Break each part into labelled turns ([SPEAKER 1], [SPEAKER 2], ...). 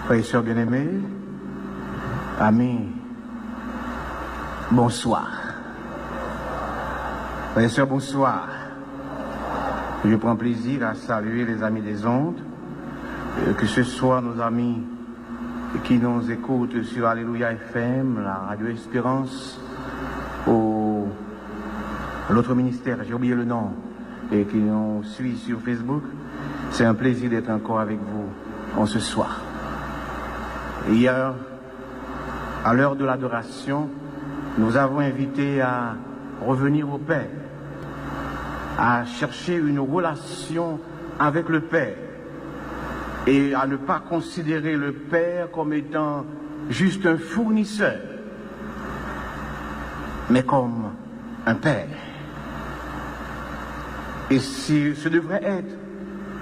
[SPEAKER 1] Frères et sœurs bien-aimés, amis, bonsoir. Frères et sœurs, bonsoir. Je prends plaisir à saluer les amis des ondes, que ce soit nos amis qui nous écoutent sur Alléluia FM, la Radio Espérance, ou l'autre ministère, j'ai oublié le nom, et qui nous suit sur Facebook. C'est un plaisir d'être encore avec vous en ce soir. Hier, à l'heure de l'adoration, nous avons invité à revenir au Père, à chercher une relation avec le Père et à ne pas considérer le Père comme étant juste un fournisseur, mais comme un Père. Et ce devrait être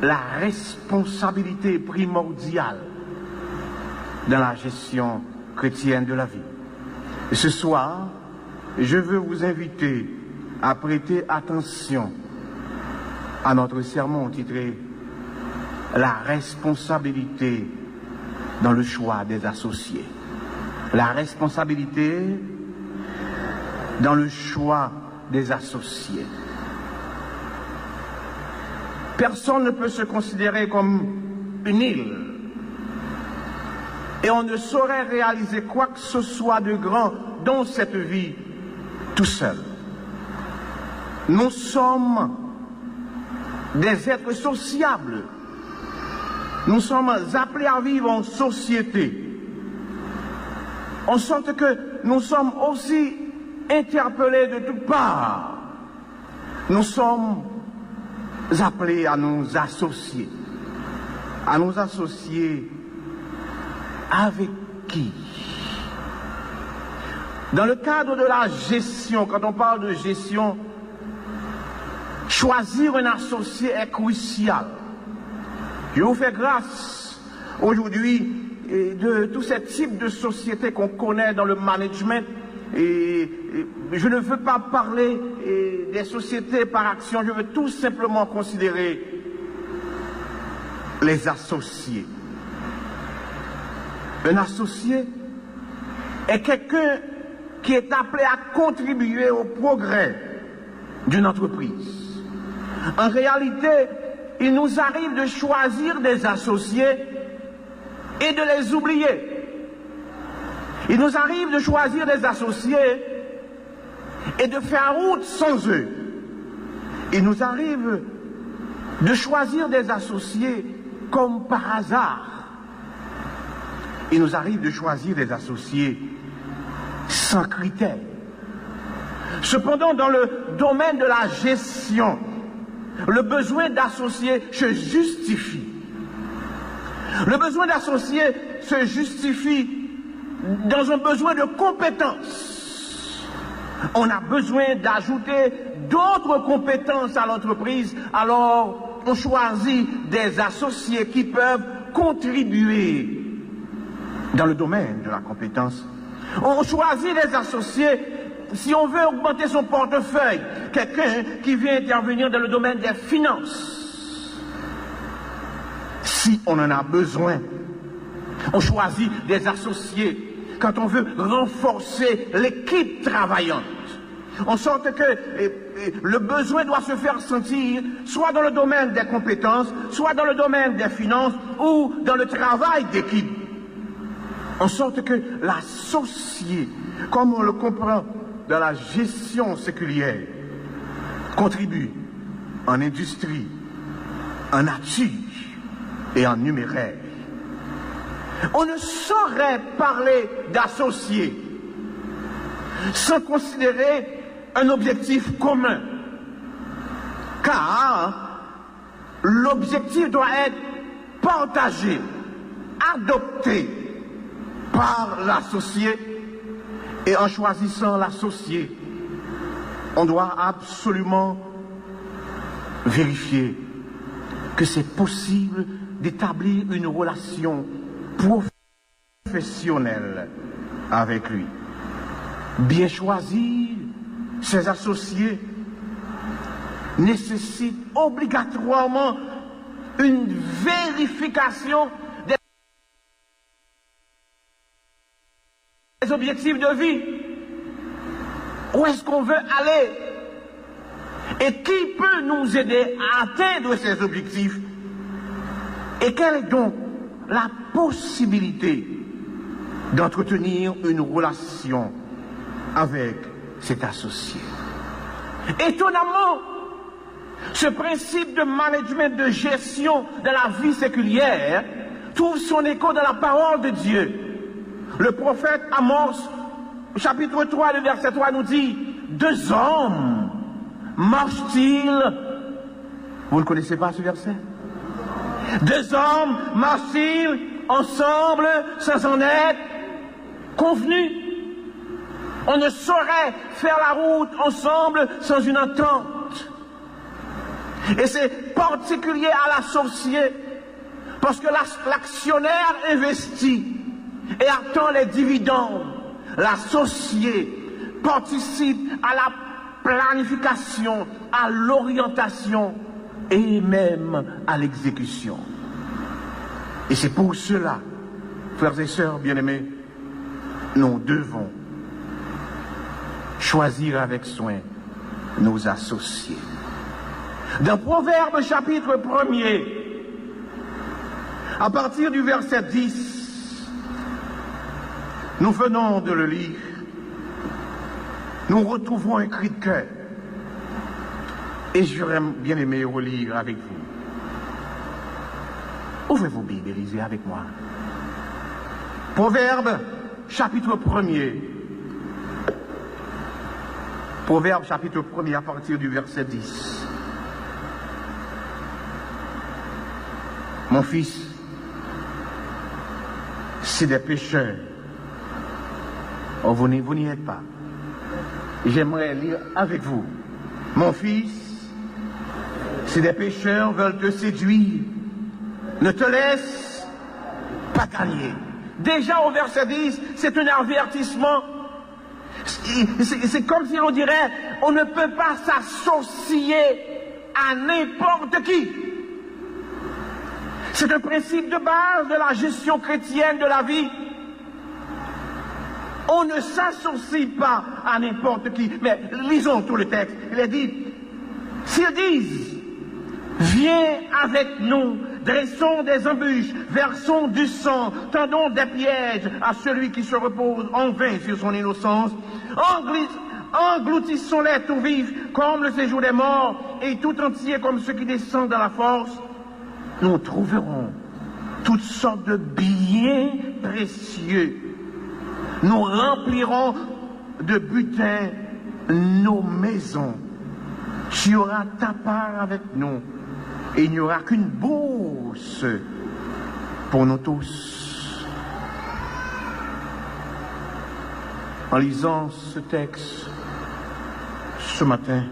[SPEAKER 1] la responsabilité primordiale dans la gestion chrétienne de la vie. Et ce soir, je veux vous inviter à prêter attention à notre sermon titré « La responsabilité dans le choix des associés ». La responsabilité dans le choix des associés. Personne ne peut se considérer comme une île. Et on ne saurait réaliser quoi que ce soit de grand dans cette vie tout seul. Nous sommes des êtres sociables. Nous sommes appelés à vivre en société. En sorte que nous sommes aussi interpellés de toutes parts. Nous sommes appelés à nous associer. À nous associer avec qui? Dans le cadre de la gestion, quand on parle de gestion, choisir un associé est crucial. Je vous fais grâce aujourd'hui de tous ces types de sociétés qu'on connaît dans le management. Et je ne veux pas parler des sociétés par action, je veux tout simplement considérer les associés. Un associé est quelqu'un qui est appelé à contribuer au progrès d'une entreprise. En réalité, il nous arrive de choisir des associés et de les oublier. Il nous arrive de choisir des associés et de faire route sans eux. Il nous arrive de choisir des associés comme par hasard. Il nous arrive de choisir des associés sans critères. Cependant, dans le domaine de la gestion, le besoin d'associés se justifie. Le besoin d'associés se justifie dans un besoin de compétences. On a besoin d'ajouter d'autres compétences à l'entreprise, alors on choisit des associés qui peuvent contribuer dans le domaine de la compétence. On choisit des associés si on veut augmenter son portefeuille, quelqu'un qui vient intervenir dans le domaine des finances. Si on en a besoin, on choisit des associés quand on veut renforcer l'équipe travaillante. En sorte que le besoin doit se faire sentir soit dans le domaine des compétences, soit dans le domaine des finances ou dans le travail d'équipe. En sorte que l'associé, comme on le comprend dans la gestion séculière, contribue en industrie, en nature et en numéraire. On ne saurait parler d'associés sans considérer un objectif commun, car l'objectif doit être partagé, adopté par l'associé, et en choisissant l'associé, on doit absolument vérifier que c'est possible d'établir une relation professionnelle avec lui. Bien choisir ses associés nécessite obligatoirement une vérification les objectifs de vie. Où est-ce qu'on veut aller? Et qui peut nous aider à atteindre ces objectifs? Et quelle est donc la possibilité d'entretenir une relation avec cet associé? Étonnamment, ce principe de management, de gestion de la vie séculière trouve son écho dans la parole de Dieu. Le prophète Amos, chapitre 3, le verset 3 nous dit: deux hommes marchent-ils? Vous ne connaissez pas ce verset? Deux hommes marchent-ils ensemble sans en être convenus? On ne saurait faire la route ensemble sans une entente. Et c'est particulier à l'associé, parce que l'actionnaire investit et attend les dividendes. L'associé participe à la planification, à l'orientation et même à l'exécution. Et c'est pour cela, frères et sœurs bien-aimés, nous devons choisir avec soin nos associés. Dans Proverbes chapitre 1er, à partir du verset 10, nous venons de le lire, nous retrouvons un cri de cœur. Et j'aurais bien aimé relire avec vous. Ouvrez vos Bibles et lisez avec moi. Proverbes chapitre 1er. Proverbes chapitre 1er à partir du verset 10. Mon fils, c'est des pécheurs. Oh, vous n'y êtes pas. J'aimerais lire avec vous. Mon fils, si des pécheurs veulent te séduire, ne te laisse pas gagner. Déjà au verset 10, c'est un avertissement. C'est comme si l'on dirait, on ne peut pas s'associer à n'importe qui. C'est un principe de base de la gestion chrétienne de la vie. On ne s'associe pas à n'importe qui. Mais lisons tout le texte. Il est dit, s'ils disent, viens avec nous, dressons des embûches, versons du sang, tendons des pièges à celui qui se repose en vain sur son innocence, engloutissons-les tout vifs comme le séjour des morts et tout entier comme ceux qui descendent dans la force, nous trouverons toutes sortes de biens précieux. Nous remplirons de butin nos maisons. Tu auras ta part avec nous. Et il n'y aura qu'une bourse pour nous tous. En lisant ce texte ce matin,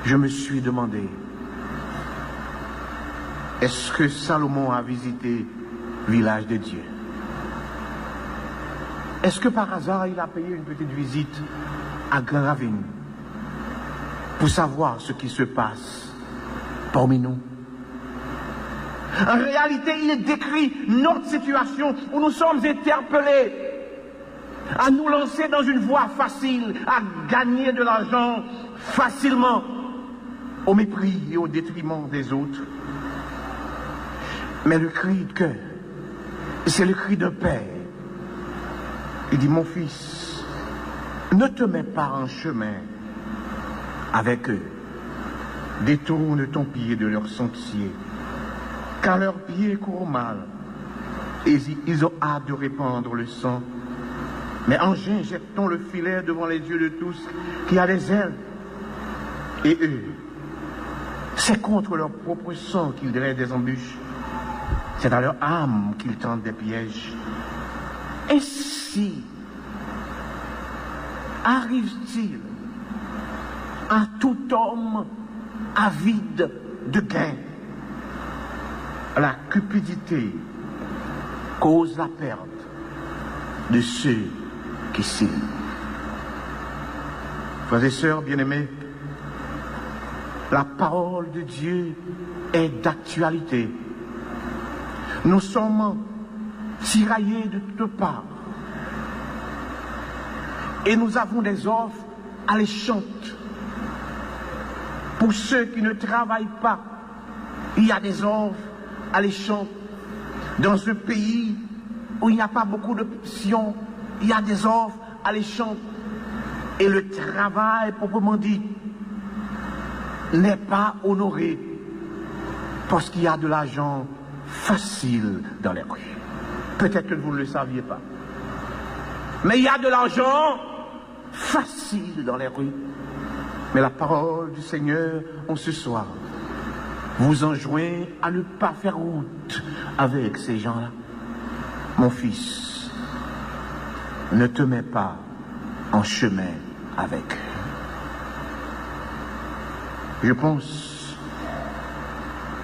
[SPEAKER 1] je me suis demandé, est-ce que Salomon a visité le village de Dieu? Est-ce que par hasard il a payé une petite visite à Grand Ravine pour savoir ce qui se passe parmi nous? En réalité, il décrit notre situation où nous sommes interpellés à nous lancer dans une voie facile, à gagner de l'argent facilement, au mépris et au détriment des autres. Mais le cri de cœur, c'est le cri d'un père. Il dit, mon fils, ne te mets pas en chemin avec eux. Détourne ton pied de leur sentier, car leurs pieds courent mal, et ils ont hâte de répandre le sang. Mais engin, jetons le filet devant les yeux de tous, qui a des ailes. Et eux, c'est contre leur propre sang qu'ils dressent des embûches. C'est à leur âme qu'ils tentent des pièges. Ainsi arrive-t-il à tout homme avide de gain. La cupidité cause la perte de ceux qui sinnent. Frères et sœurs bien-aimés, la parole de Dieu est d'actualité. Nous sommes tiraillés de toutes parts. Et nous avons des offres alléchantes. Pour ceux qui ne travaillent pas, il y a des offres alléchantes. Dans ce pays où il n'y a pas beaucoup d'options, il y a des offres alléchantes. Et le travail, proprement dit, n'est pas honoré parce qu'il y a de l'argent facile dans les rues. Peut-être que vous ne le saviez pas. Mais il y a de l'argent facile dans les rues. Mais la parole du Seigneur en ce soir vous enjoint à ne pas faire route avec ces gens-là. Mon fils, ne te mets pas en chemin avec eux. Je pense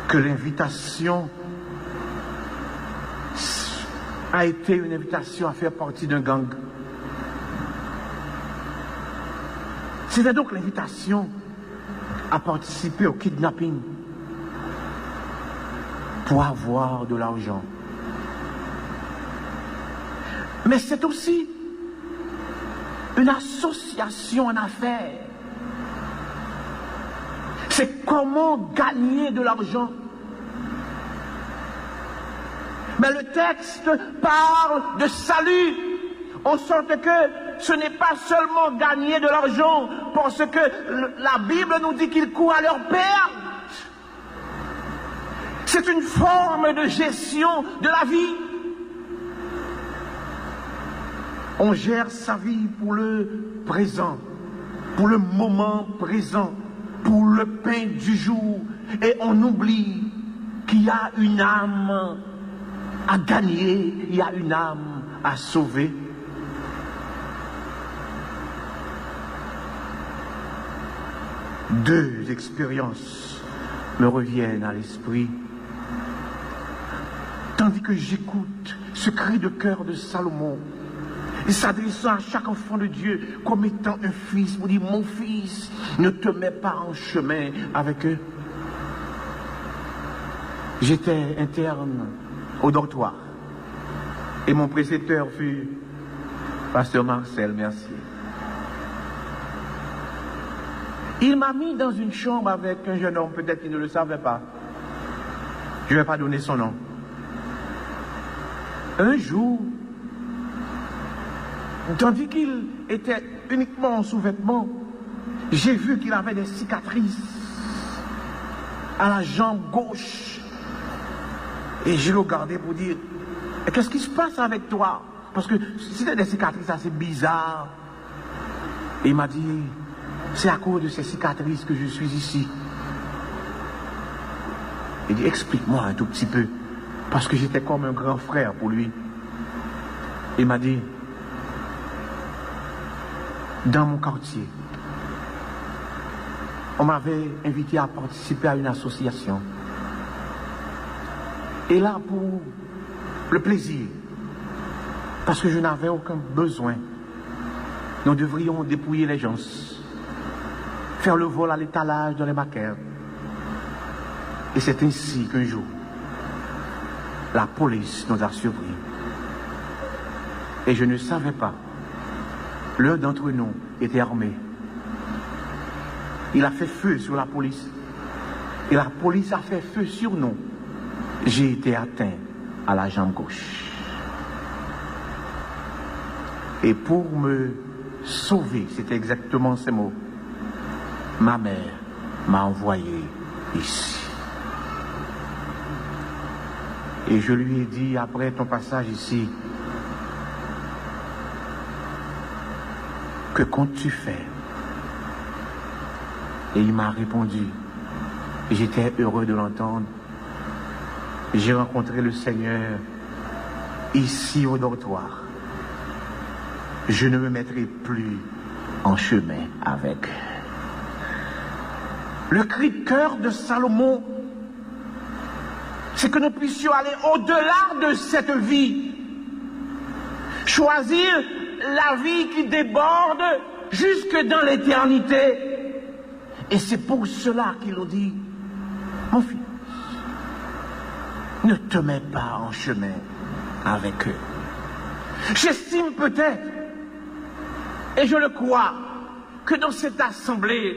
[SPEAKER 1] que l'invitation a été une invitation à faire partie d'un gang. C'était donc l'invitation à participer au kidnapping pour avoir de l'argent. Mais c'est aussi une association en affaires. C'est comment gagner de l'argent. Mais le texte parle de salut, en sorte que ce n'est pas seulement gagner de l'argent, parce que la Bible nous dit qu'ils courent à leur perte. C'est une forme de gestion de la vie. On gère sa vie pour le présent, pour le moment présent, pour le pain du jour, et on oublie qu'il y a une âme à gagner, il y a une âme à sauver. Deux expériences me reviennent à l'esprit, tandis que j'écoute ce cri de cœur de Salomon, et s'adressant à chaque enfant de Dieu comme étant un fils, pour dire: mon fils, ne te mets pas en chemin avec eux. J'étais interne au dortoir et mon précepteur fut Pasteur Marcel Mercier. Il m'a mis dans une chambre avec un jeune homme, peut-être qu'il ne le savait pas. Je ne vais pas donner son nom. Un jour, tandis qu'il était uniquement en sous-vêtements, j'ai vu qu'il avait des cicatrices à la jambe gauche. Et je le regardais pour dire: qu'est-ce qui se passe avec toi? Parce que c'était des cicatrices assez bizarres. Et il m'a dit: c'est à cause de ces cicatrices que je suis ici. Il dit: explique-moi un tout petit peu. Parce que j'étais comme un grand frère pour lui. Il m'a dit: dans mon quartier, on m'avait invité à participer à une association. Et là, pour le plaisir, parce que je n'avais aucun besoin, nous devrions dépouiller les gens, faire le vol à l'étalage dans les maquettes. Et c'est ainsi qu'un jour, la police nous a surpris. Et je ne savais pas. L'un d'entre nous était armé. Il a fait feu sur la police. Et la police a fait feu sur nous. J'ai été atteint à la jambe gauche. Et pour me sauver, c'était exactement ces mots, ma mère m'a envoyé ici. Et je lui ai dit, après ton passage ici, que comptes-tu faire? Et il m'a répondu, j'étais heureux de l'entendre. J'ai rencontré le Seigneur ici au dortoir. Je ne me mettrai plus en chemin avec. Le cri de cœur de Salomon, c'est que nous puissions aller au-delà de cette vie. Choisir la vie qui déborde jusque dans l'éternité. Et c'est pour cela qu'il nous dit, mon fils, ne te mets pas en chemin avec eux. J'estime peut-être, Et je le crois, que dans cette assemblée,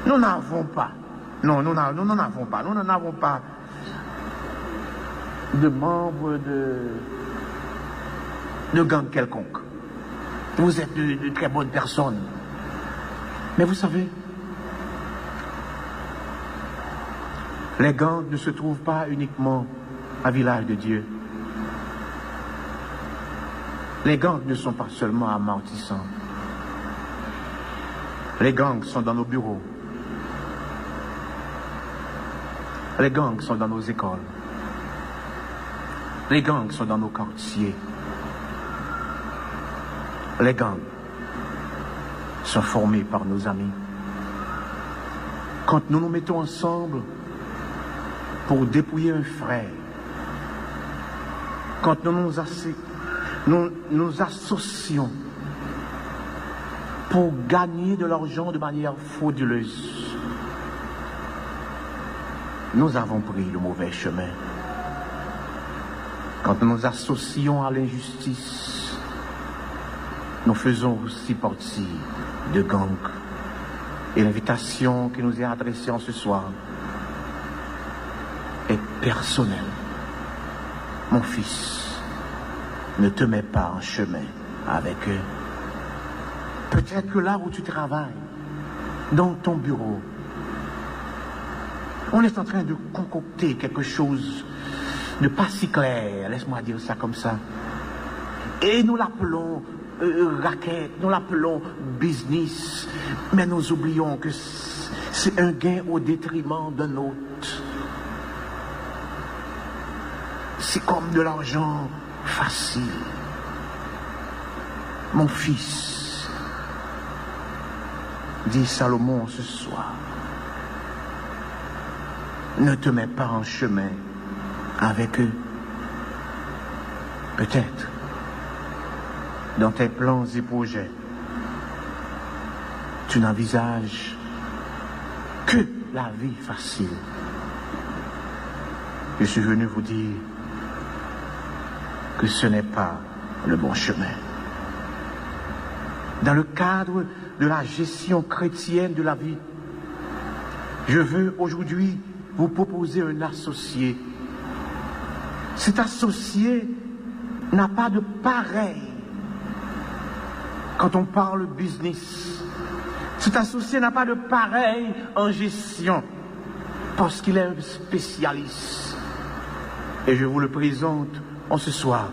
[SPEAKER 1] nous n'avons pas, nous n'en avons pas de membres de gang quelconque. Vous êtes de très bonnes personnes. Mais vous savez, les gangs ne se trouvent pas uniquement à Village de Dieu. Les gangs ne sont pas seulement à Martissant. Les gangs sont dans nos bureaux. Les gangs sont dans nos écoles. Les gangs sont dans nos quartiers. Les gangs sont formés par nos amis. Quand nous nous mettons ensemble pour dépouiller un frère, quand nous nous associons pour gagner de l'argent de manière frauduleuse, nous avons pris le mauvais chemin. Quand nous nous associons à l'injustice, nous faisons aussi partie de gangs. Et l'invitation qui nous est adressée en ce soir est personnelle. Mon fils, ne te mets pas en chemin avec eux. Peut-être que là où tu travailles, dans ton bureau, on est en train de concocter quelque chose de pas si clair, laisse-moi dire ça comme ça. Et nous l'appelons racket, nous l'appelons business, mais nous oublions que c'est un gain au détriment d'un autre. C'est comme de l'argent facile. Mon fils, dit Salomon ce soir, ne te mets pas en chemin avec eux. Peut-être, dans tes plans et projets, tu n'envisages que la vie facile. Je suis venu vous dire que ce n'est pas le bon chemin. Dans le cadre de la gestion chrétienne de la vie, je veux aujourd'hui vous proposer un associé. Cet associé n'a pas de pareil quand on parle business. Cet associé n'a pas de pareil en gestion parce qu'il est un spécialiste. Et je vous le présente en ce soir.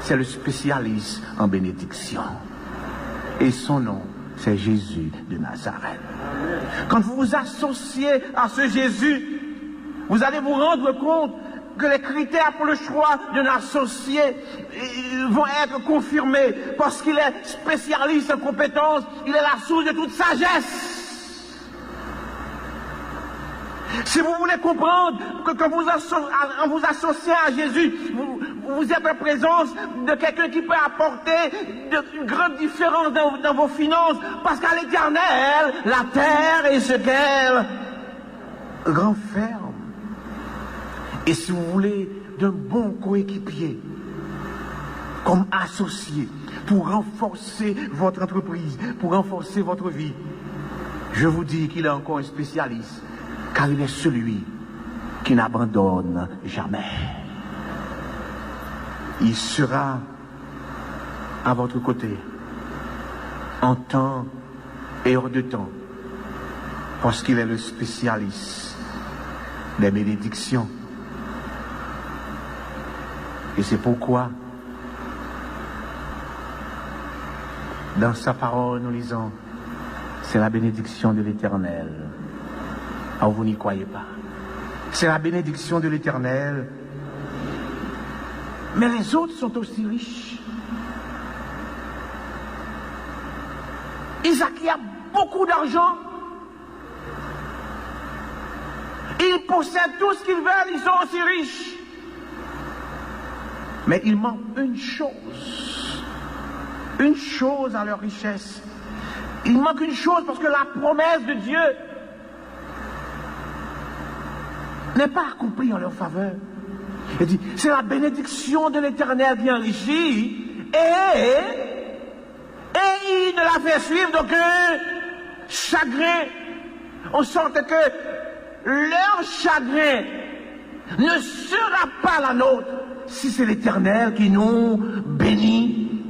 [SPEAKER 1] C'est le spécialiste en bénédiction. Et son nom, c'est Jésus de Nazareth. Quand vous vous associez à ce Jésus, vous allez vous rendre compte que les critères pour le choix d'un associé vont être confirmés parce qu'il est spécialiste en compétences, il est la source de toute sagesse. Si vous voulez comprendre que quand en vous associant à Jésus, vous êtes en présence de quelqu'un qui peut apporter une grande différence dans vos finances, parce qu'à l'Éternel, la terre est ce qu'elle renferme. Et si vous voulez d'un bon coéquipier, comme associé, pour renforcer votre entreprise, pour renforcer votre vie, je vous dis qu'il est encore un spécialiste, car il est celui qui n'abandonne jamais. Il sera à votre côté, en temps et hors de temps, parce qu'il est le spécialiste des bénédictions. Et c'est pourquoi, dans sa parole, nous lisons, c'est la bénédiction de l'Éternel. Ah, vous n'y croyez pas. C'est la bénédiction de l'Éternel. Mais les autres sont aussi riches. Isaac, il a beaucoup d'argent. Ils possèdent tout ce qu'ils veulent, ils sont aussi riches. Mais il manque une chose à leur richesse. Il manque une chose parce que la promesse de Dieu n'est pas accomplie en leur faveur. Il dit, c'est la bénédiction de l'Éternel qui enrichit et Et il ne l'a fait suivre d'aucun chagrin, en sorte que leur chagrin ne sera pas la nôtre si c'est l'Éternel qui nous bénit.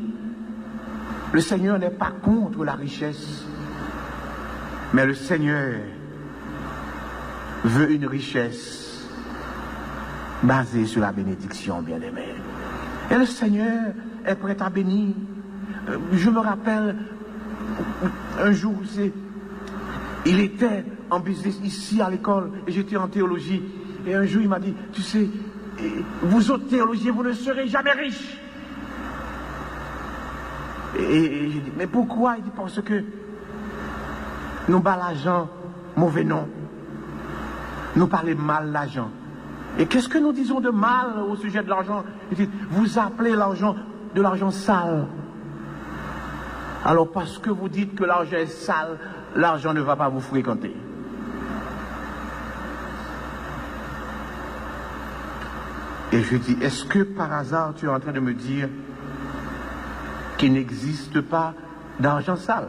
[SPEAKER 1] Le Seigneur n'est pas contre la richesse, mais le Seigneur veut une richesse basée sur la bénédiction, bien-aimé. Et le Seigneur est prêt à bénir. Je me rappelle, un jour, il était en business ici à l'école, et j'étais en théologie. Et un jour, il m'a dit, tu sais, vous autres théologiens, vous ne serez jamais riches. Et j'ai dit, mais pourquoi? Il dit, parce que nous bat l'argent, mauvais nom. Nous parlons mal l'argent. Et qu'est-ce que nous disons de mal au sujet de l'argent? Il dit, vous appelez l'argent de l'argent sale. Alors parce que vous dites que l'argent est sale, l'argent ne va pas vous fréquenter. Et je dis, est-ce que par hasard tu es en train de me dire qu'il n'existe pas d'argent sale?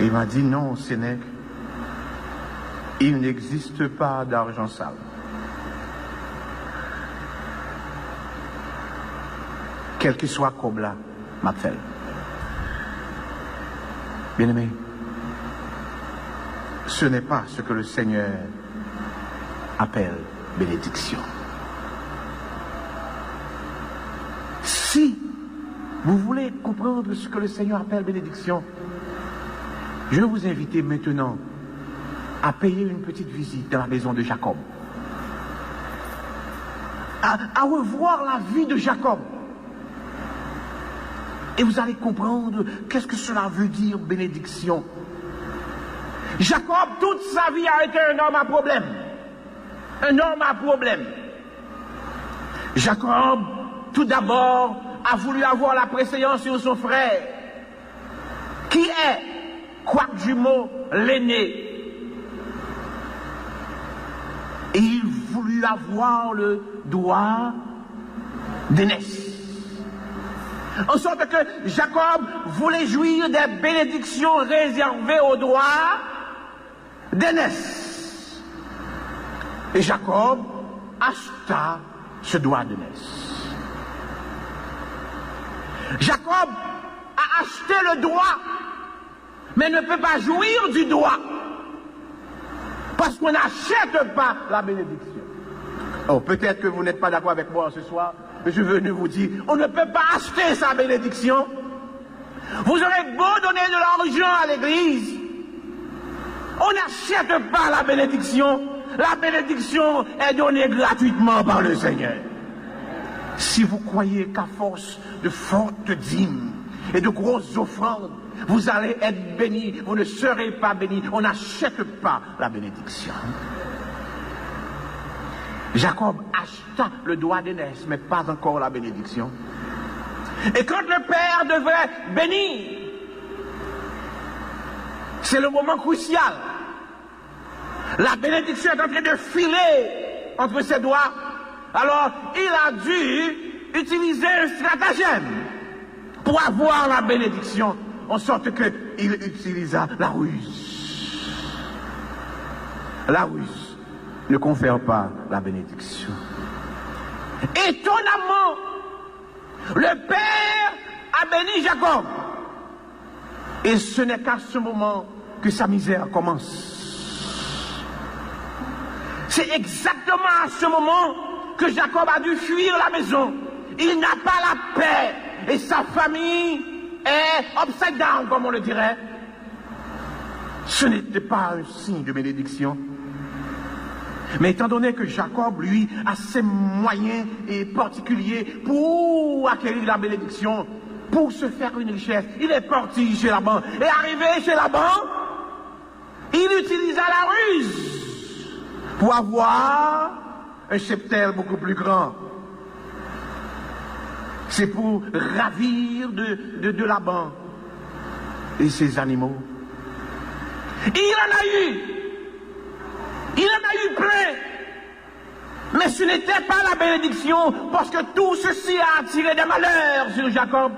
[SPEAKER 1] Et il m'a dit, non, Sénèque, il n'existe pas d'argent sale. Quel que soit comme là, m'appelle. Bien-aimé, ce n'est pas ce que le Seigneur appelle bénédiction. Si vous voulez comprendre ce que le Seigneur appelle bénédiction, je vais vous inviter maintenant à payer une petite visite dans la maison de Jacob, à revoir la vie de Jacob. Et vous allez comprendre qu'est-ce que cela veut dire bénédiction. Jacob, toute sa vie, a été un homme à problème. Un homme à problème. Jacob, tout d'abord, a voulu avoir la préséance sur son frère, qui est, quoique jumeau, l'aîné. Et il voulut avoir le droit d'aînesse. En sorte que Jacob voulait jouir des bénédictions réservées au droit d'aînesse. Et Jacob acheta ce droit d'aînesse. Jacob a acheté le droit, mais ne peut pas jouir du droit. Parce qu'on n'achète pas la bénédiction. Oh, peut-être que vous n'êtes pas d'accord avec moi ce soir, mais je veux vous dire, on ne peut pas acheter sa bénédiction. Vous aurez beau donner de l'argent à l'église, on n'achète pas la bénédiction. La bénédiction est donnée gratuitement par le Seigneur. Si vous croyez qu'à force de fortes dîmes et de grosses offrandes, vous allez être bénis, vous ne serez pas bénis. On n'achète pas la bénédiction. Jacob acheta le droit d'aînesse, mais pas encore la bénédiction. Et quand le père devait bénir, c'est le moment crucial. La bénédiction est en train de filer entre ses doigts. Alors, il a dû utiliser un stratagème pour avoir la bénédiction, en sorte qu'il utilisa la ruse. La ruse ne confère pas la bénédiction. Étonnamment, le père a béni Jacob. Et ce n'est qu'à ce moment que sa misère commence. C'est exactement à ce moment que Jacob a dû fuir la maison. Il n'a pas la paix. Et sa famille est upside down, comme on le dirait. Ce n'était pas un signe de bénédiction. Mais étant donné que Jacob, lui, a ses moyens et particuliers pour acquérir la bénédiction, pour se faire une richesse, il est parti chez Laban. Et arrivé chez Laban, il utilisa la ruse pour avoir un cheptel beaucoup plus grand. C'est pour ravir de Laban et ses animaux. Il en a eu. Il en a eu plein. Mais ce n'était pas la bénédiction, parce que tout ceci a attiré des malheurs sur Jacob.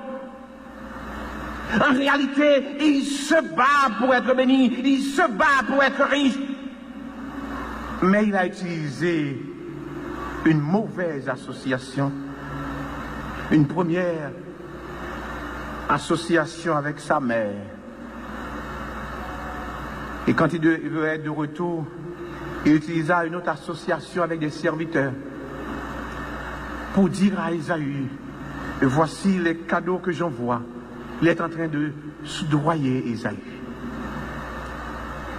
[SPEAKER 1] En réalité, il se bat pour être béni, il se bat pour être riche. Mais il a utilisé une mauvaise association. Une première association avec sa mère. Et quand il veut être de retour, il utilisa une autre association avec des serviteurs pour dire à Ésaü, voici les cadeaux que j'envoie. Il est en train de soudoyer Ésaü.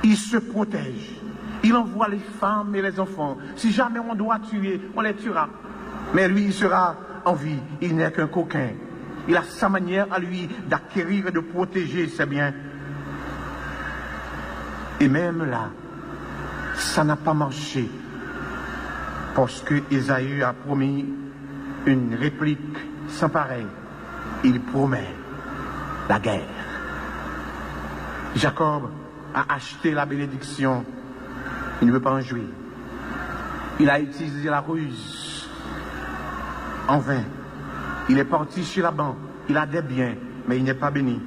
[SPEAKER 1] Il se protège. Il envoie les femmes et les enfants. Si jamais on doit tuer, on les tuera. Mais lui, il sera en vie. Il n'est qu'un coquin. Il a sa manière à lui d'acquérir et de protéger ses biens. Et même là, ça n'a pas marché. Parce que Ésaü a promis une réplique sans pareil. Il promet la guerre. Jacob a acheté la bénédiction. Il ne veut pas en jouir. Il a utilisé la ruse en vain. Il est parti chez Laban. Il a des biens, mais il n'est pas béni.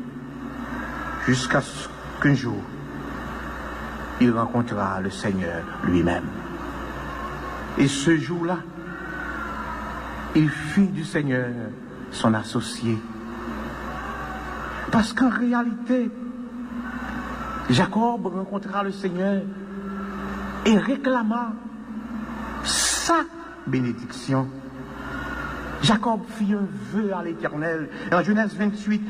[SPEAKER 1] Jusqu'à ce qu'un jour, il rencontrera le Seigneur lui-même. Et ce jour-là, il fit du Seigneur son associé. Parce qu'en réalité, Jacob rencontrera le Seigneur et réclama sa bénédiction. Jacob fit un vœu à l'Éternel. En Genèse 28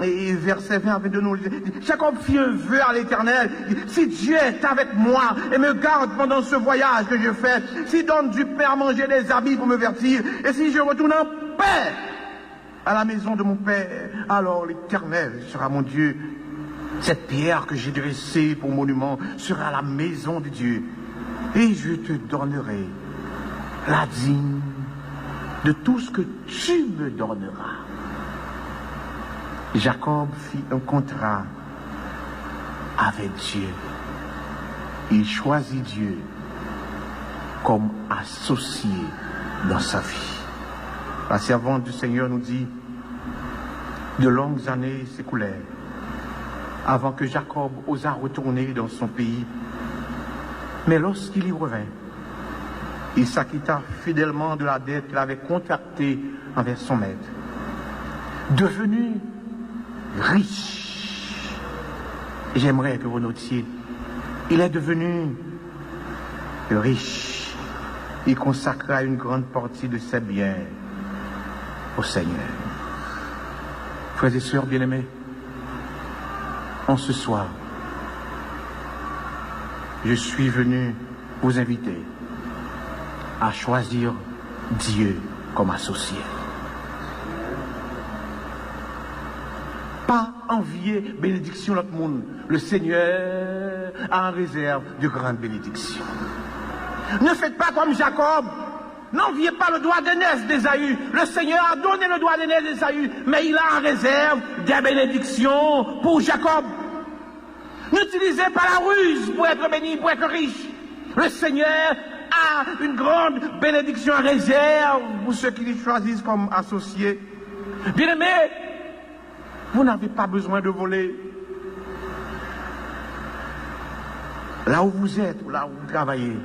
[SPEAKER 1] et verset 20 à 22, nous lisons, Jacob fit un vœu à l'Éternel. Si Dieu est avec moi et me garde pendant ce voyage que je fais, s'il donne du pain à manger, des habits pour me vertir, et si je retourne en paix à la maison de mon Père, alors l'Éternel sera mon Dieu. Cette pierre que j'ai dressée pour monument sera la maison de Dieu. Et je te donnerai la dîme de tout ce que tu me donneras. Jacob fit un contrat avec Dieu. Il choisit Dieu comme associé dans sa vie. La servante du Seigneur nous dit, de longues années s'écoulèrent avant que Jacob osât retourner dans son pays. Mais lorsqu'il y revint, il s'acquitta fidèlement de la dette qu'il avait contractée envers son maître. Devenu riche, j'aimerais que vous notiez, il est devenu riche. Il consacra une grande partie de ses biens au Seigneur. Frères et sœurs bien-aimés, en ce soir, je suis venu vous inviter à choisir Dieu comme associé. Pas envier bénédiction de l'autre monde. Le Seigneur a en réserve de grandes bénédictions. Ne faites pas comme Jacob. N'enviez pas le droit d'aînesse d'Ésaü. Le Seigneur a donné le droit d'aînesse d'Ésaü, mais il a en réserve des bénédictions pour Jacob. N'utilisez pas la ruse pour être béni, pour être riche. Le Seigneur a une grande bénédiction en réserve pour ceux qui les choisissent comme associés. Bien-aimés, vous n'avez pas besoin de voler. Là où vous êtes, ou là où vous travaillez,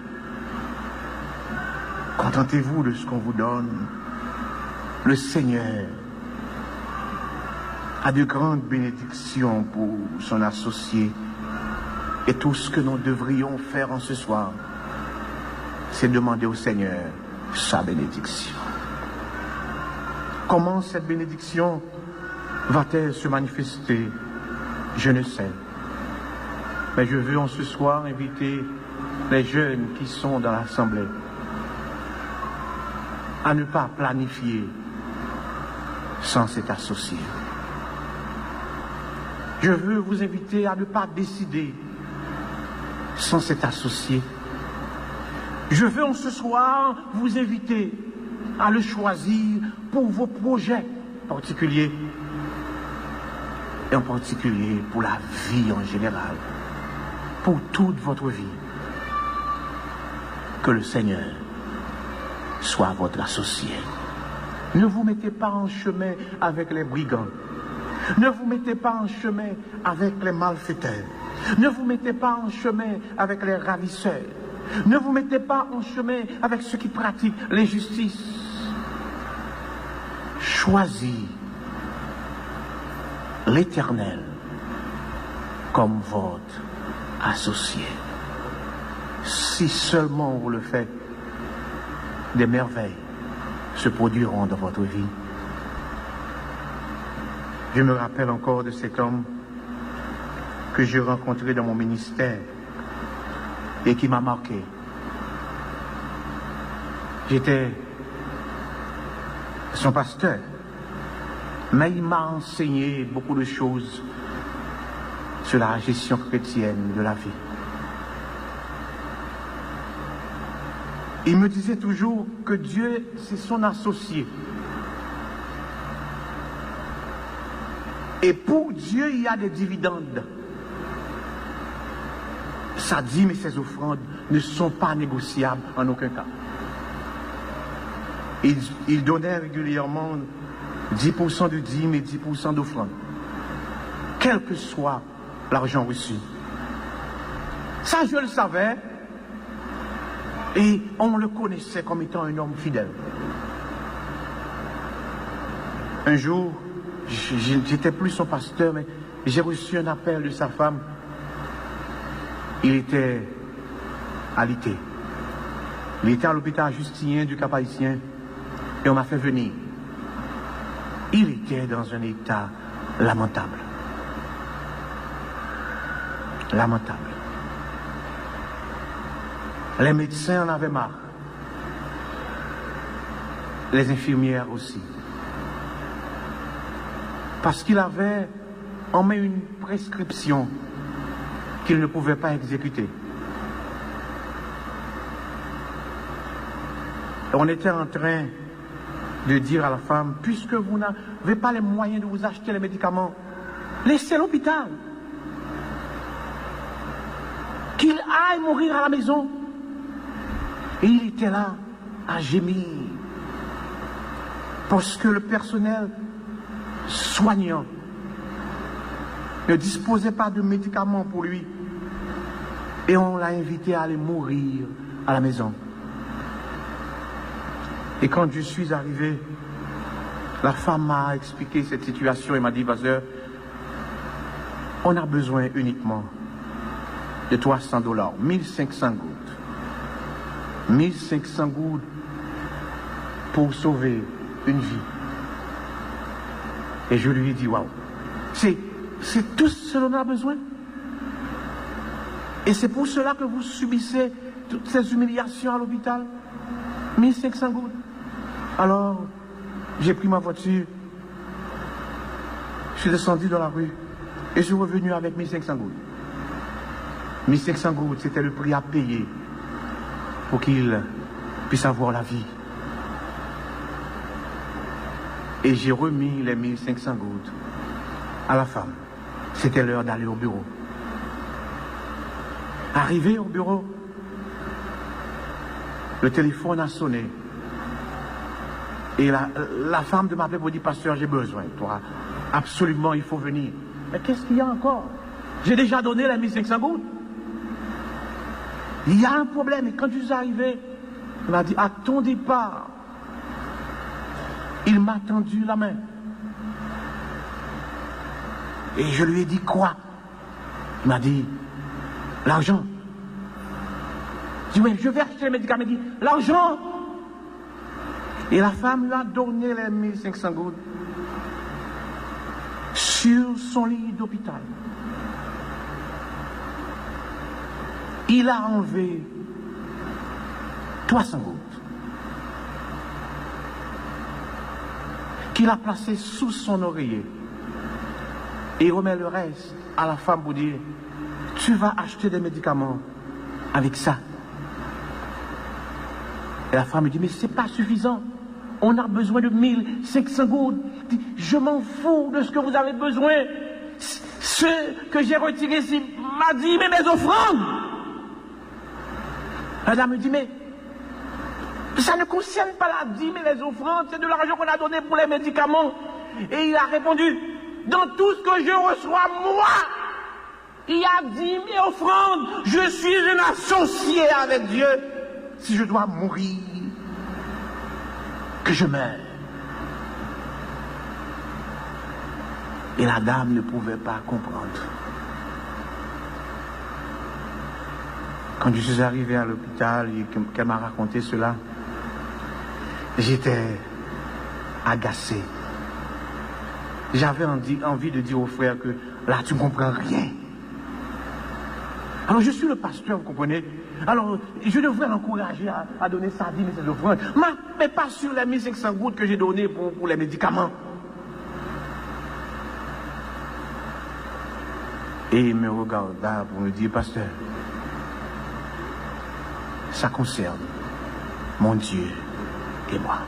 [SPEAKER 1] contentez-vous de ce qu'on vous donne. Le Seigneur a de grandes bénédictions pour son associé. Et tout ce que nous devrions faire en ce soir, c'est demander au Seigneur sa bénédiction. Comment cette bénédiction va-t-elle se manifester? Je ne sais. Mais je veux en ce soir inviter les jeunes qui sont dans l'assemblée à ne pas planifier sans cet associé. Je veux vous inviter à ne pas décider sans cet associé. Je veux en ce soir vous inviter à le choisir pour vos projets particuliers et en particulier pour la vie en général, pour toute votre vie. Que le Seigneur soit votre associé. Ne vous mettez pas en chemin avec les brigands. Ne vous mettez pas en chemin avec les malfaiteurs. Ne vous mettez pas en chemin avec les ravisseurs. Ne vous mettez pas en chemin avec ceux qui pratiquent l'injustice. Choisis l'Éternel comme votre associé. Si seulement vous le faites, des merveilles se produiront dans votre vie. Je me rappelle encore de cet homme que j'ai rencontré dans mon ministère et qui m'a marqué. J'étais son pasteur, mais il m'a enseigné beaucoup de choses sur la gestion chrétienne de la vie. Il me disait toujours que Dieu, c'est son associé. Et pour Dieu, il y a des dividendes. Sa dîme et ses offrandes ne sont pas négociables en aucun cas. Il donnait régulièrement 10% de dîme et 10% d'offrande, quel que soit l'argent reçu. Ça, je le savais, et on le connaissait comme étant un homme fidèle. Un jour, j'étais plus son pasteur, mais j'ai reçu un appel de sa femme. Il était alité. Il était à l'hôpital Justinien du Cap-Haïtien et on m'a fait venir. Il était dans un état lamentable. Lamentable. Les médecins en avaient marre. Les infirmières aussi. Parce qu'il avait en main une prescription qu'il ne pouvait pas exécuter. Et on était en train de dire à la femme, puisque vous n'avez pas les moyens de vous acheter les médicaments, laissez l'hôpital. Qu'il aille mourir à la maison. Et il était là à gémir. Parce que le personnel soignant ne disposait pas de médicaments pour lui. Et on l'a invité à aller mourir à la maison. Et quand je suis arrivé, la femme m'a expliqué cette situation et m'a dit, pasteur, on a besoin uniquement de $300, 1500 gouttes. 1500 gouttes pour sauver une vie. Et je lui ai dit, waouh, c'est tout ce dont on a besoin. Et c'est pour cela que vous subissez toutes ces humiliations à l'hôpital. 1500 gouttes. Alors, j'ai pris ma voiture, je suis descendu dans la rue et je suis revenu avec 1500 gouttes. 1500 gouttes, c'était le prix à payer pour qu'il puisse avoir la vie. Et j'ai remis les 1500 gouttes à la femme. C'était l'heure d'aller au bureau. Arrivé au bureau, le téléphone a sonné. Et la femme de m'appeler pour dire, pasteur, j'ai besoin de toi. Absolument, il faut venir. Mais qu'est-ce qu'il y a encore? J'ai déjà donné les 1500 gouttes. Il y a un problème. Et quand je suis arrivé, il m'a dit, à ton départ, il m'a tendu la main. Et je lui ai dit, quoi? Il m'a dit, l'argent. Je dis, oui, je vais acheter les médicaments. Il dit, l'argent. Et la femme lui a donné les 1500 gouttes sur son lit d'hôpital. Il a enlevé 300 gouttes qu'il a placé sous son oreiller. Et il remet le reste à la femme pour dire, tu vas acheter des médicaments avec ça. Et la femme me dit, mais c'est pas suffisant. On a besoin de 1500 gouttes. Je m'en fous de ce que vous avez besoin. Ce que j'ai retiré, c'est m'a dit, mais mes offrandes. La dame me dit, mais ça ne concerne pas la dîme et les offrandes, c'est de l'argent qu'on a donné pour les médicaments. Et il a répondu, dans tout ce que je reçois, moi, il y a dîmes et offrandes. Je suis un associé avec Dieu. Si je dois mourir, que je meure. Et la dame ne pouvait pas comprendre. Quand je suis arrivé à l'hôpital et qu'elle m'a raconté cela, j'étais agacé. J'avais envie de dire aux frères que là, tu ne comprends rien. Alors, je suis le pasteur, vous comprenez? Alors, je devrais l'encourager à donner sa vie, mais ses offrandes. Mais pas sur les 1500 gouttes que j'ai données pour les médicaments. Et il me regarda pour me dire, pasteur, ça concerne mon Dieu et moi.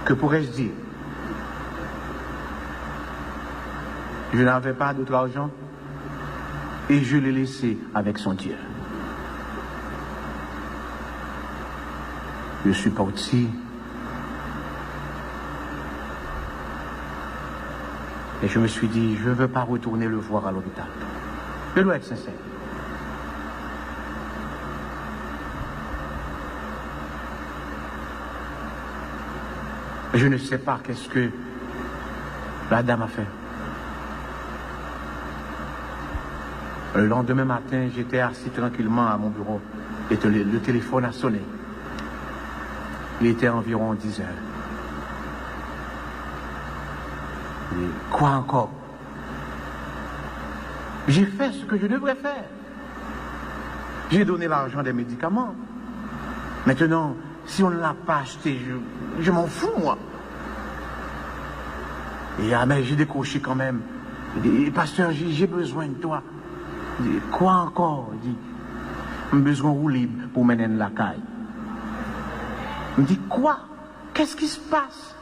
[SPEAKER 1] Que pourrais-je dire? Je n'avais pas d'autre argent et je l'ai laissé avec son Dieu. Je suis parti et je me suis dit, je ne veux pas retourner le voir à l'hôpital. Je dois être sincère. Je ne sais pas qu'est-ce que la dame a fait. Le lendemain matin, j'étais assis tranquillement à mon bureau et le téléphone a sonné. Il était environ 10 heures. Et quoi encore? J'ai fait ce que je devrais faire. J'ai donné l'argent des médicaments. Maintenant, si on ne l'a pas acheté, je m'en fous, moi. Et mais j'ai décroché quand même. Il dit, pasteur, j'ai besoin de toi. Il dit, quoi encore? Il dit, j'ai besoin de libre pour mener la caille. Il me dit, quoi? Qu'est-ce qui se passe?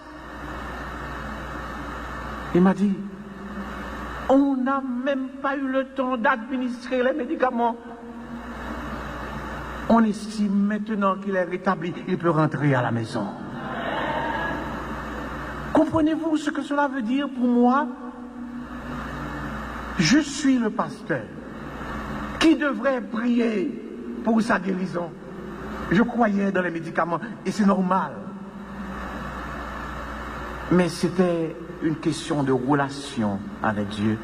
[SPEAKER 1] Il m'a dit, on n'a même pas eu le temps d'administrer les médicaments. On estime maintenant qu'il est rétabli, il peut rentrer à la maison. Comprenez-vous ce que cela veut dire pour moi? Je suis le pasteur qui devrait prier pour sa guérison. Je croyais dans les médicaments et c'est normal. Mais c'était une question de relation avec Dieu.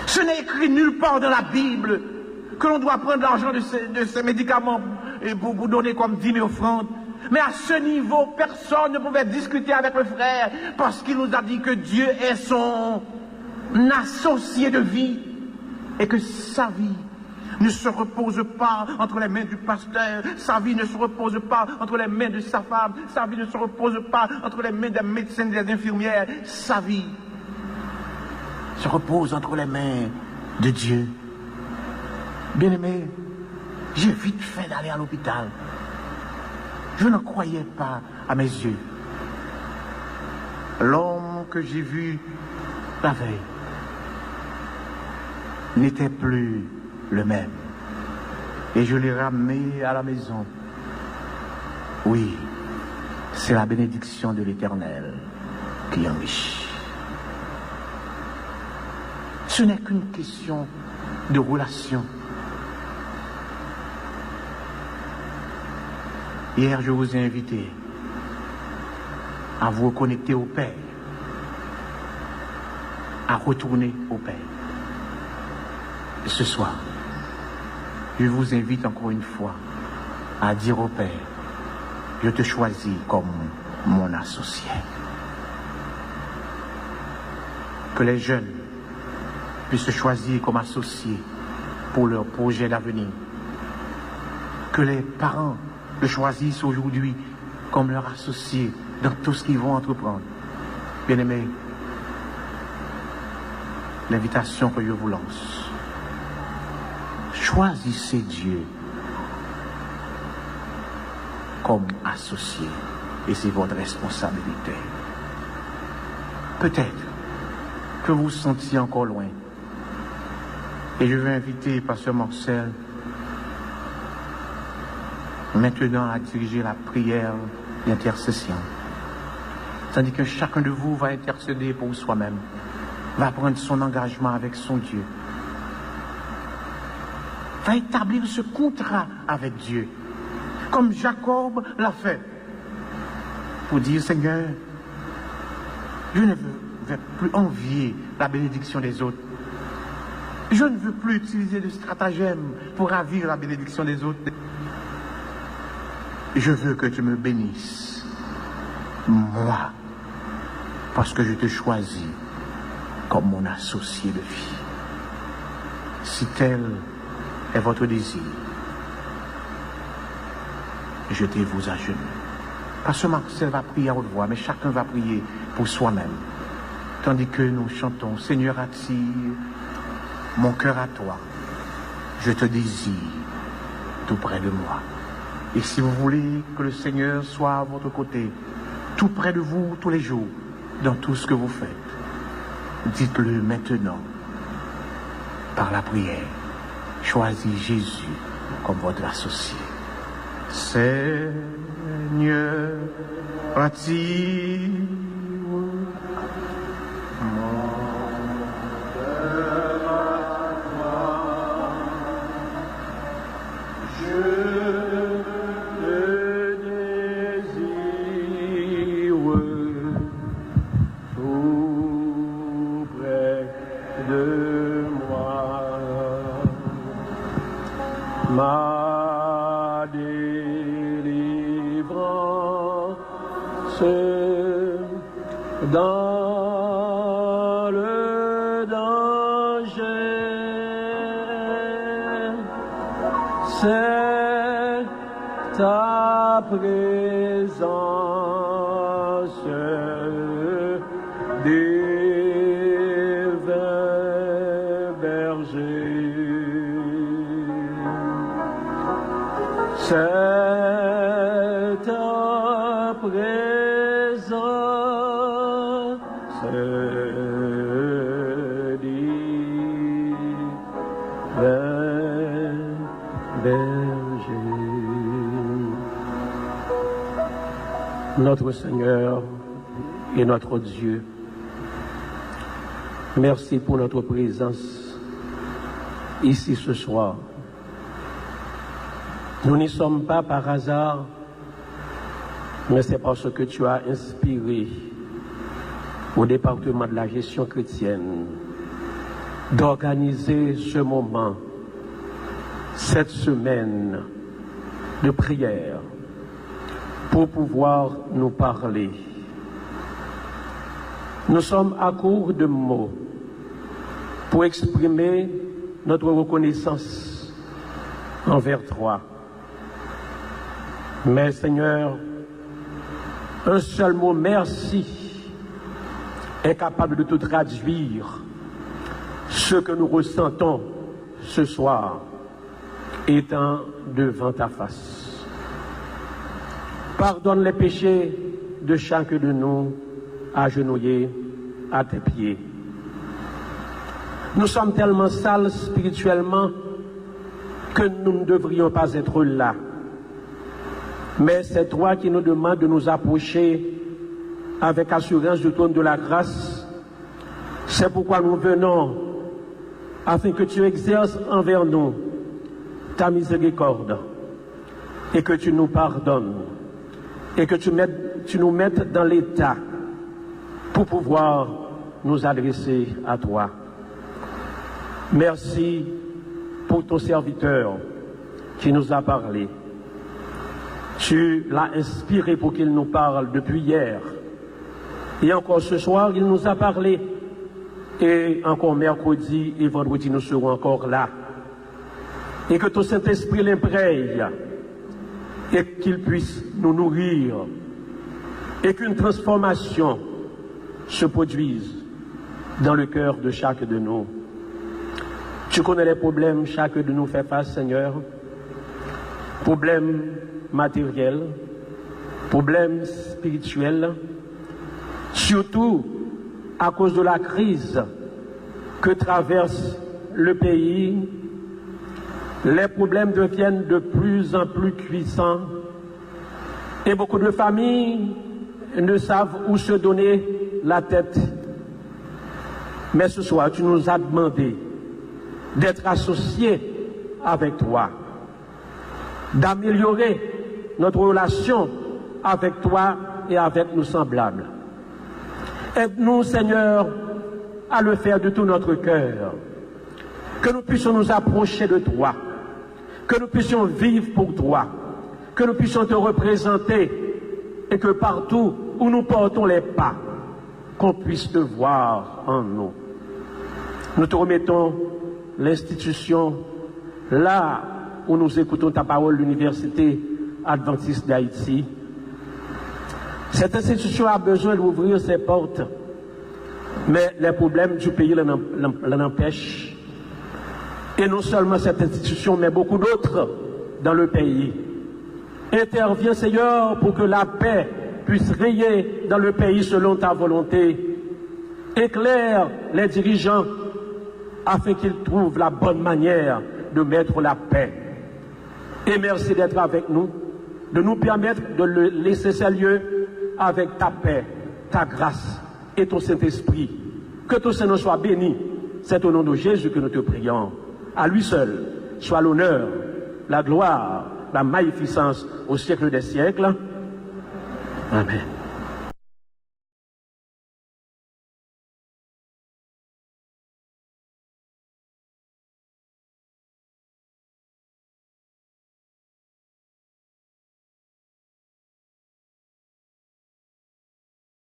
[SPEAKER 1] Ce n'est écrit nulle part dans la Bible que l'on doit prendre l'argent de ces médicaments pour donner comme dîme et offrande. Mais à ce niveau, personne ne pouvait discuter avec le frère parce qu'il nous a dit que Dieu est son associé de vie et que sa vie ne se repose pas entre les mains du pasteur, sa vie ne se repose pas entre les mains de sa femme, sa vie ne se repose pas entre les mains des médecins et des infirmières, sa vie se repose entre les mains de Dieu. Bien-aimé, j'ai vite fait d'aller à l'hôpital. Je n'en croyais pas à mes yeux. L'homme que j'ai vu la veille n'était plus le même. Et je l'ai ramené à la maison. Oui, c'est la bénédiction de l'Éternel qui enrichit. Ce n'est qu'une question de relation. Hier, je vous ai invité à vous reconnecter au Père, à retourner au Père. Et ce soir, je vous invite encore une fois à dire au Père, je te choisis comme mon associé. Que les jeunes puissent se choisir comme associés pour leur projet d'avenir. Que les parents le choisissent aujourd'hui comme leur associé dans tout ce qu'ils vont entreprendre. Bien-aimés, l'invitation que je vous lance, choisissez Dieu comme associé et c'est votre responsabilité. Peut-être que vous vous sentiez encore loin et je vais inviter Pasteur Marcel maintenant à diriger la prière d'intercession. Tandis que chacun de vous va intercéder pour soi-même, va prendre son engagement avec son Dieu, va établir ce contrat avec Dieu, comme Jacob l'a fait, pour dire, Seigneur, je ne vais plus envier la bénédiction des autres. Je ne veux plus utiliser de stratagème pour ravir la bénédiction des autres. Je veux que tu me bénisses, moi, parce que je te choisis comme mon associé de vie. Si tel est votre désir, jetez-vous à genoux. Pasteur Marcel va prier à haute voix, mais chacun va prier pour soi-même. Tandis que nous chantons, Seigneur, attire mon cœur à toi. Je te désire tout près de moi. Et si vous voulez que le Seigneur soit à votre côté, tout près de vous, tous les jours, dans tout ce que vous faites, dites-le maintenant, par la prière. Choisis Jésus comme votre associé. Seigneur, attire
[SPEAKER 2] ma délivrance dans le danger, c'est ta présence divin berger. C'est ta présence divin berger. Notre Seigneur et notre Dieu, merci pour notre présence ici ce soir. Nous n'y sommes pas par hasard, mais c'est parce que tu as inspiré au département de la gestion chrétienne d'organiser ce moment, cette semaine de prière, pour pouvoir nous parler. Nous sommes à court de mots pour exprimer notre reconnaissance envers toi. Mais Seigneur, un seul mot merci est capable de te traduire ce que nous ressentons ce soir étant devant ta face. Pardonne les péchés de chacun de nous agenouillés à tes pieds. Nous sommes tellement sales spirituellement que nous ne devrions pas être là. Mais c'est toi qui nous demandes de nous approcher avec assurance du trône de la grâce. C'est pourquoi nous venons, afin que tu exerces envers nous ta miséricorde et que tu nous pardonnes et que tu nous mettes dans l'état pour pouvoir nous adresser à toi. Merci pour ton serviteur qui nous a parlé. Tu l'as inspiré pour qu'il nous parle depuis hier. Et encore ce soir, il nous a parlé. Et encore mercredi et vendredi, nous serons encore là. Et que ton Saint-Esprit l'imprègne. Et qu'il puisse nous nourrir. Et qu'une transformation se produise dans le cœur de chacun de nous. Tu connais les problèmes que chacun de nous fait face, Seigneur. Problèmes matériels, problèmes spirituels, surtout à cause de la crise que traverse le pays. Les problèmes deviennent de plus en plus cuisants et beaucoup de familles ne savent où se donner la tête. Mais ce soir, tu nous as demandé d'être associés avec toi, d'améliorer notre relation avec toi et avec nos semblables. Aide-nous, Seigneur, à le faire de tout notre cœur, que nous puissions nous approcher de toi, que nous puissions vivre pour toi, que nous puissions te représenter et que partout où nous portons les pas, qu'on puisse te voir en nous. Nous te remettons l'institution là où nous écoutons ta parole, l'Université adventiste d'Haïti. Cette institution a besoin d'ouvrir ses portes, mais les problèmes du pays l'en empêchent. Et non seulement cette institution, mais beaucoup d'autres dans le pays. Interviens, Seigneur, pour que la paix puisse régner dans le pays selon ta volonté. Éclaire les dirigeants afin qu'ils trouvent la bonne manière de mettre la paix. Et merci d'être avec nous, de nous permettre de laisser ces lieux avec ta paix, ta grâce et ton Saint-Esprit. Que ton Seigneur soit béni. C'est au nom de Jésus que nous te prions. À lui seul soit l'honneur, la gloire, la magnificence au siècle des siècles. Amen.